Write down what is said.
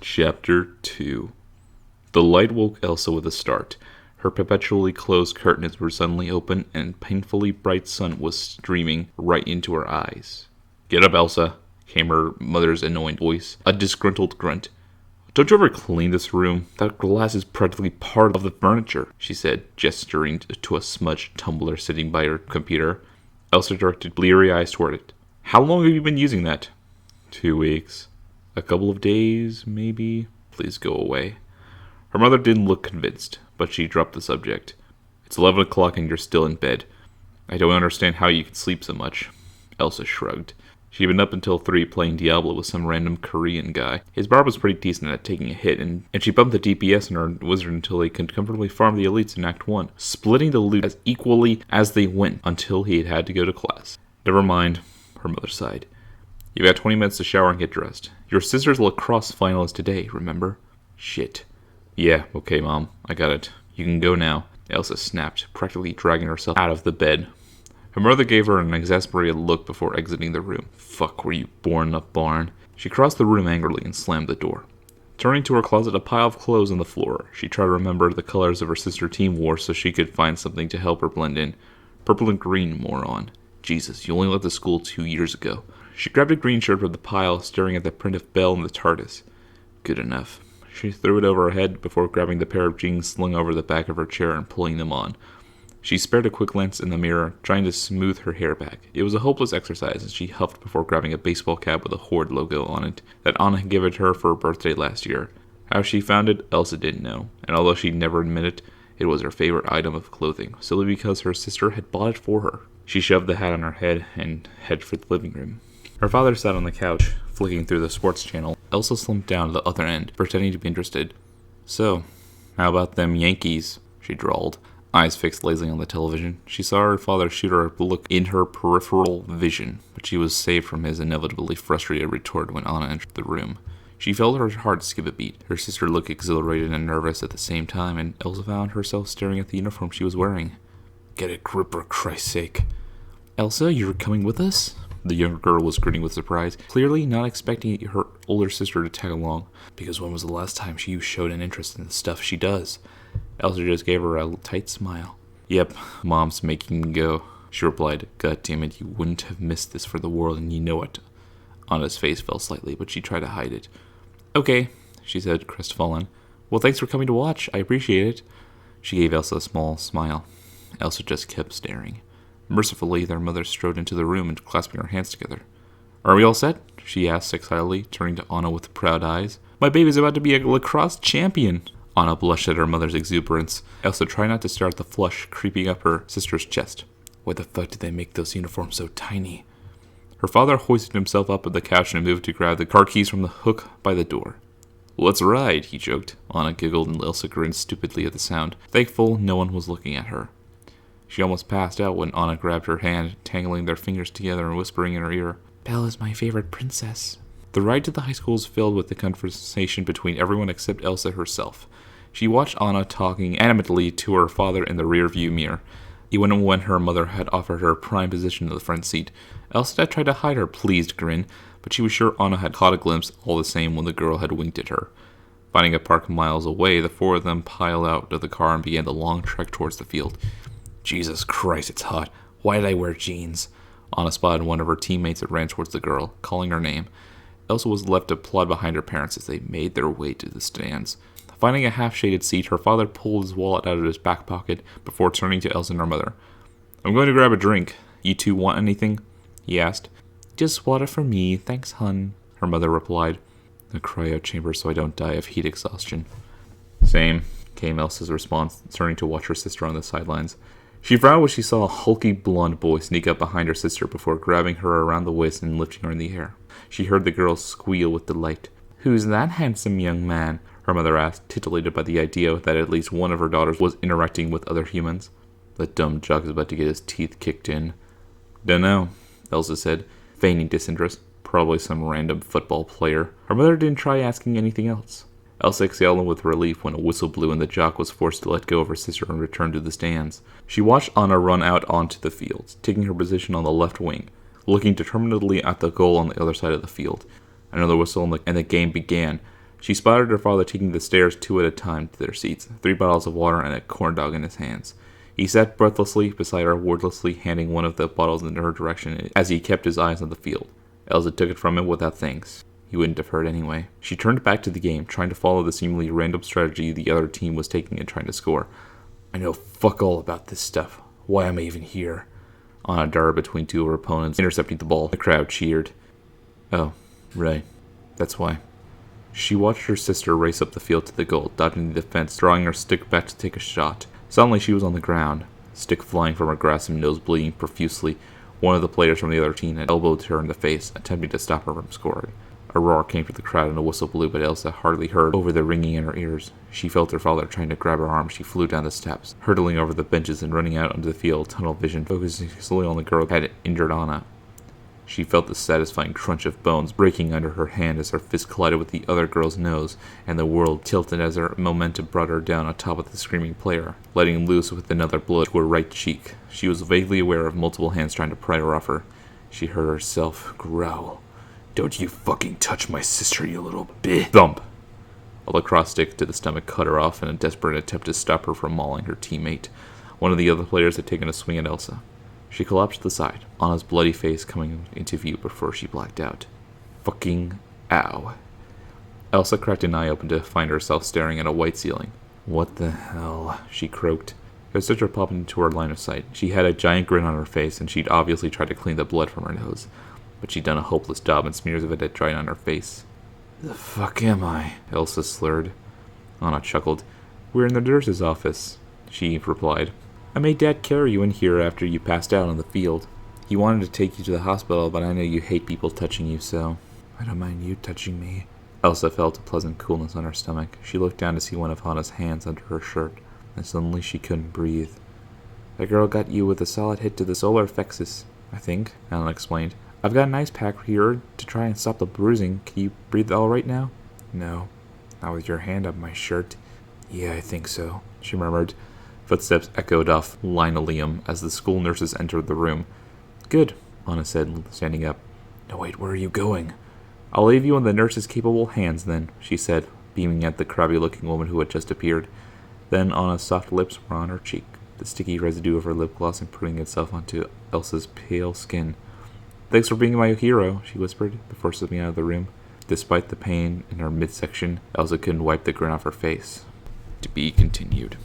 Chapter 2. The light woke Elsa with a start. Her perpetually closed curtains were suddenly open, and painfully bright sun was streaming right into her eyes. "Get up, Elsa," came her mother's annoying voice, a disgruntled grunt. "Don't you ever clean this room? That glass is practically part of the furniture," she said, gesturing to a smudged tumbler sitting by her computer. Elsa directed bleary eyes toward it. "How long have you been using that?" 2 weeks. "A couple of days, maybe? Please go away." Her mother didn't look convinced, but she dropped the subject. "It's 11 o'clock and you're still in bed. I don't understand how you can sleep so much." Elsa shrugged. She'd been up until 3 playing Diablo with some random Korean guy. His barb was pretty decent at taking a hit, and she bumped the DPS in her wizard until they could comfortably farm the elites in Act 1, splitting the loot as equally as they went until he had to go to class. "Never mind," her mother sighed. "You've got 20 minutes to shower and get dressed. Your sister's lacrosse final is today, remember?" "Shit." "Yeah, okay, Mom. I got it. You can go now," Elsa snapped, practically dragging herself out of the bed. Her mother gave her an exasperated look before exiting the room. "Fuck, were you born in a barn?" She crossed the room angrily and slammed the door. Turning to her closet, a pile of clothes on the floor. She tried to remember the colors of her sister team wore so she could find something to help her blend in. Purple and green, moron. Jesus, you only left the school 2 years ago. She grabbed a green shirt from the pile, staring at the print of Belle in the TARDIS. Good enough. She threw it over her head before grabbing the pair of jeans slung over the back of her chair and pulling them on. She spared a quick glance in the mirror, trying to smooth her hair back. It was a hopeless exercise, and she huffed before grabbing a baseball cap with a Horde logo on it that Anna had given her for her birthday last year. How she found it, Elsa didn't know, and although she'd never admit it was her favorite item of clothing, solely because her sister had bought it for her. She shoved the hat on her head and headed for the living room. Her father sat on the couch, flicking through the sports channel. Elsa slumped down to the other end, pretending to be interested. "So, how about them Yankees?" she drawled, eyes fixed lazily on the television. She saw her father shoot her a look in her peripheral vision, but she was saved from his inevitably frustrated retort when Anna entered the room. She felt her heart skip a beat. Her sister looked exhilarated and nervous at the same time, and Elsa found herself staring at the uniform she was wearing. "Get a grip, for Christ's sake." "Elsa, you're coming with us?" The younger girl was grinning with surprise, clearly not expecting her older sister to tag along. "Because when was the last time you showed an interest in the stuff she does?" Elsa just gave her a tight smile. "Yep, Mom's making me go," she replied. "God damn it, you wouldn't have missed this for the world, and you know it." Anna's face fell slightly, but she tried to hide it. "Okay," she said, crestfallen. "Well, thanks for coming to watch. I appreciate it." She gave Elsa a small smile. Elsa just kept staring. Mercifully, their mother strode into the room and clasping her hands together. "Are we all set?" she asked excitedly, turning to Anna with proud eyes. "My baby's about to be a lacrosse champion!" Anna blushed at her mother's exuberance. Elsa tried not to stare at the flush creeping up her sister's chest. Why the fuck did they make those uniforms so tiny? Her father hoisted himself up on the couch and moved to grab the car keys from the hook by the door. "Let's ride," he joked. Anna giggled and Elsa grinned stupidly at the sound, thankful no one was looking at her. She almost passed out when Anna grabbed her hand, tangling their fingers together and whispering in her ear, "Belle is my favorite princess." The ride to the high school was filled with the conversation between everyone except Elsa herself. She watched Anna talking animatedly to her father in the rear-view mirror, even when her mother had offered her a prime position in the front seat. Elsa had tried to hide her pleased grin, but she was sure Anna had caught a glimpse all the same when the girl had winked at her. Finding a park miles away, the 4 of them piled out of the car and began the long trek towards the field. "Jesus Christ, it's hot. Why did I wear jeans?" Anna spotted one of her teammates that ran towards the girl, calling her name. Elsa was left to plod behind her parents as they made their way to the stands. Finding a half-shaded seat, her father pulled his wallet out of his back pocket before turning to Elsa and her mother. "I'm going to grab a drink. You two want anything?" he asked. "Just water for me, thanks, hun," her mother replied. "A cryo chamber so I don't die of heat exhaustion." "Same," came Elsa's response, turning to watch her sister on the sidelines. She frowned when she saw a hulky blonde boy sneak up behind her sister before grabbing her around the waist and lifting her in the air. She heard the girl squeal with delight. "Who's that handsome young man?" her mother asked, titillated by the idea that at least one of her daughters was interacting with other humans. "The dumb jock is about to get his teeth kicked in." "Dunno," Elsa said, feigning disinterest. "Probably some random football player." Her mother didn't try asking anything else. Elsa exhaled with relief when a whistle blew and the jock was forced to let go of her sister and return to the stands. She watched Anna run out onto the field, taking her position on the left wing, looking determinedly at the goal on the other side of the field. Another whistle and the game began. She spotted her father taking the stairs 2 at a time to their seats, 3 bottles of water and a corn dog in his hands. He sat breathlessly beside her, wordlessly handing one of the bottles in her direction as he kept his eyes on the field. Elsa took it from him without thanks. He wouldn't have heard anyway. She turned back to the game, trying to follow the seemingly random strategy the other team was taking and trying to score. I know fuck all about this stuff. Why am I even here? Anna darted between 2 of her opponents, intercepting the ball. The crowd cheered. Oh, right. That's why. She watched her sister race up the field to the goal, dodging the defense, drawing her stick back to take a shot. Suddenly she was on the ground, stick flying from her grasp and nose bleeding profusely. One of the players from the other team had elbowed her in the face, attempting to stop her from scoring. A roar came from the crowd and a whistle blew, but Elsa hardly heard over the ringing in her ears. She felt her father trying to grab her arm. She flew down the steps, hurtling over the benches and running out onto the field, tunnel vision, focusing solely on the girl that had injured Anna. She felt the satisfying crunch of bones breaking under her hand as her fist collided with the other girl's nose, and the world tilted as her momentum brought her down on top of the screaming player, letting loose with another blow to her right cheek. She was vaguely aware of multiple hands trying to pry her off her. She heard herself growl. Don't you fucking touch my sister, you little bitch. Thump! A lacrosse stick to the stomach cut her off in a desperate attempt to stop her from mauling her teammate. One of the other players had taken a swing at Elsa. She collapsed to the side, Anna's bloody face coming into view before she blacked out. Fucking ow. Elsa cracked an eye open to find herself staring at a white ceiling. What the hell? She croaked. Her sister popped into her line of sight. She had a giant grin on her face, and she'd obviously tried to clean the blood from her nose. But she'd done a hopeless job, and smears of it had dried on her face. The fuck am I? Elsa slurred. Anna chuckled. We're in the nurse's office, she replied. I made Dad carry you in here after you passed out on the field. He wanted to take you to the hospital, but I know you hate people touching you, so I don't mind you touching me. Elsa felt a pleasant coolness on her stomach. She looked down to see one of Anna's hands under her shirt, and suddenly she couldn't breathe. The girl got you with a solid hit to the solar plexus, I think, Anna explained. I've got an ice pack here to try and stop the bruising. Can you breathe all right now? No, not with your hand up my shirt. Yeah, I think so, she murmured. Footsteps echoed off linoleum as the school nurses entered the room. Good, Anna said, standing up. No, wait, where are you going? I'll leave you in the nurse's capable hands, then, she said, beaming at the crabby-looking woman who had just appeared. Then Anna's soft lips were on her cheek, the sticky residue of her lip gloss impressing itself onto Elsa's pale skin. Thanks for being my hero, she whispered, before slipping out of the room. Despite the pain in her midsection, Elsa couldn't wipe the grin off her face. To be continued.